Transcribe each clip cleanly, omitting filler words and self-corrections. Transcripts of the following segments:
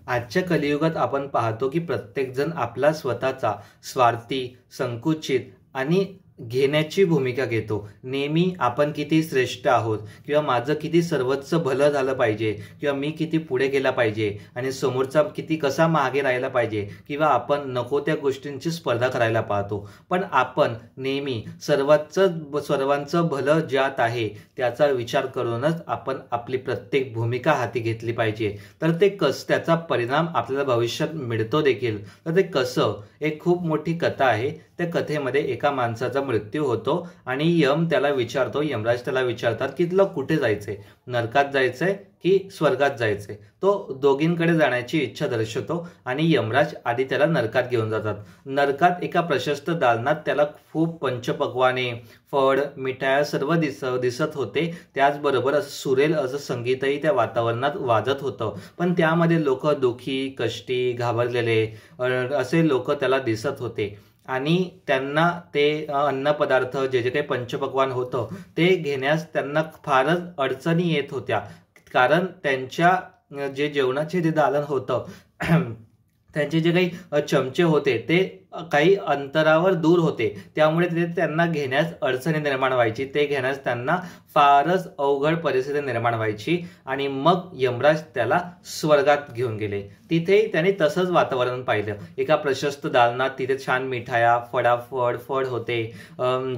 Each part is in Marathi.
आजच्या कलियुगात आपण पाहतो की प्रत्येकजण आपला स्वतःचा स्वार्थी, संकुचित आणि घेण्याची भूमिका घेतो. नेहमी आपण किती श्रेष्ठ आहोत किंवा माझं किती सर्वोच्च भलं झालं पाहिजे किंवा मी किती पुढे गेला पाहिजे आणि समोरचा किती कसा मागे राहायला पाहिजे किंवा आपण नको त्या गोष्टींची स्पर्धा करायला पाहतो. पण आपण नेहमी सर्वांचं भलं ज्यात आहे त्याचा विचार करूनच आपण आपली प्रत्येक भूमिका हाती घेतली पाहिजे. तर ते त्याचा परिणाम आपल्याला भविष्यात मिळतो देखील. तर ते कसं, एक खूप मोठी कथा आहे. त्या कथेमध्ये एका माणसाचा मृत्यू होतो आणि यमराज त्याला विचारतात की तुला कुठे जायचंय, नरकात जायचंय की स्वर्गात जायचंय. तो दोघींकडे जाण्याची इच्छा दर्शवतो आणि यमराज आधी त्याला नरकात घेऊन जातात. नरकात एका प्रशस्त दालनात त्याला खूप पंचपक्वाने, फळ, मिठाया सर्व दिसत होते. त्याचबरोबर सुरेल असं संगीतही त्या वातावरणात वाजत होतं. पण त्यामध्ये लोक दुःखी, कष्टी, घाबरलेले असे लोक त्याला दिसत होते आणि त्यांना ते अन्नपदार्थ जे जे काही पंचपक्वान होतं ते घेण्यास त्यांना फारच अडचणी येत होत्या. कारण त्यांच्या जे जेवणाचे जे दालन होतं त्यांचे जे काही चमचे होते ते काही अंतरावर दूर होते. त्यामुळे ते त्यांना घेण्यास अडचणी निर्माण व्हायची. ते घेण्यास त्यांना फारच अवघड परिस्थिती निर्माण व्हायची आणि मग यमराज त्याला स्वर्गात घेऊन गेले. तिथे त्याने तसंच वातावरण पाहिलं. एका प्रशस्त दालनात तिथे छान मिठाया, फळ होते,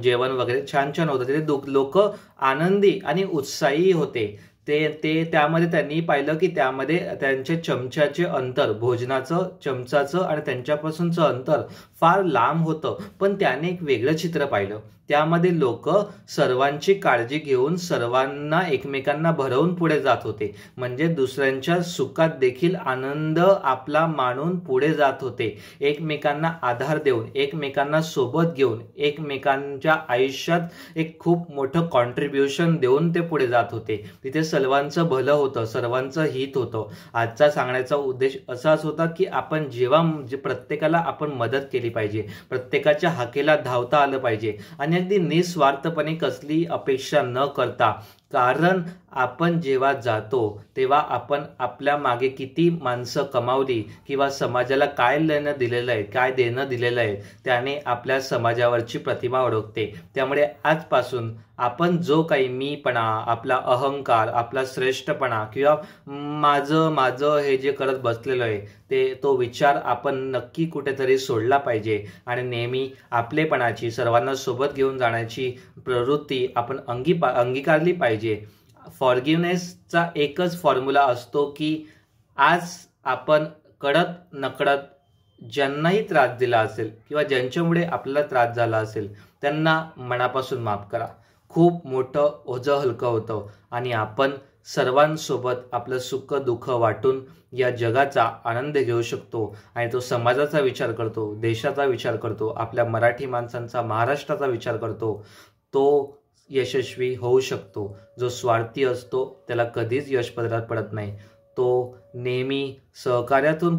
जेवण वगैरे छान छान होतं. तिथे लोक आनंदी आणि उत्साही होते. त्यामध्ये त्यांनी पाहिलं की त्यामध्ये त्यांच्या चमच्याचे अंतर, भोजनाचं चमचाचं आणि त्यांच्यापासूनचं अंतर फार लांब होतं. पण त्याने एक वेगळं चित्र पाहिलं. त्यामध्ये लोक सर्वांची काळजी घेऊन सर्वांना एकमेकांना भरवून पुढे जात होते. म्हणजे दुसऱ्यांच्या सुखात देखील आनंद आपला मानून पुढे जात होते. एकमेकांना आधार देऊन, एकमेकांना सोबत घेऊन, एकमेकांच्या आयुष्यात एक खूप मोठं कॉन्ट्रीब्युशन देऊन ते पुढे जात होते. तिथे सर्वांचं भलं होतं, सर्वांचं हित होतं. आजचा सांगण्याचा उद्देश असाच होता की आपण प्रत्येकाला आपण मदत केली पाहिजे, प्रत्येकाच्या हाकेला धावता आलं पाहिजे आणि अगदी निस्वार्थपणे कसली अपेक्षा न करता. कारण आपण जेव्हा जातो तेव्हा आपण आपल्या मागे किती माणसं कमावली किंवा समाजाला काय लेणं दिलेलं आहे, काय देणं दिलेलं आहे, त्याने आपल्या समाजावरची प्रतिमा ओळखते. त्यामुळे आजपासून आपण जो काही मीपणा, आपला अहंकार, आपला श्रेष्ठपणा किंवा माझं हे जे करत बसलेलो आहे तो विचार आपण नक्की कुठेतरी सोडला पाहिजे आणि नेहमी आपलेपणाची, सर्वांना सोबत घेऊन जाण्याची प्रवृत्ती आपण अंगीकारली पाहिजे. फॉरगिव्हनेसचा एकच फॉर्म्युला असतो की आज आपण कळत नकळत ज्यांनाही त्रास दिला असेल किंवा ज्यांच्यामुळे आपल्याला त्रास झाला असेल त्यांना मनापासून माफ करा. खूप मोठं ओझं हलकं होतं आणि आपण सर्वांसोबत आपलं सुख दुःख वाटून या जगाचा आनंद घेऊ शकतो. आणि तो समाजाचा विचार करतो, देशाचा विचार करतो, आपल्या मराठी माणसांचा, महाराष्ट्राचा विचार करतो, तो यशस्वी होऊ शकतो. जो स्वार्थी असतो त्याला कधीच यश पदरात पडत नाही. तो नेहमी सहकार्यातून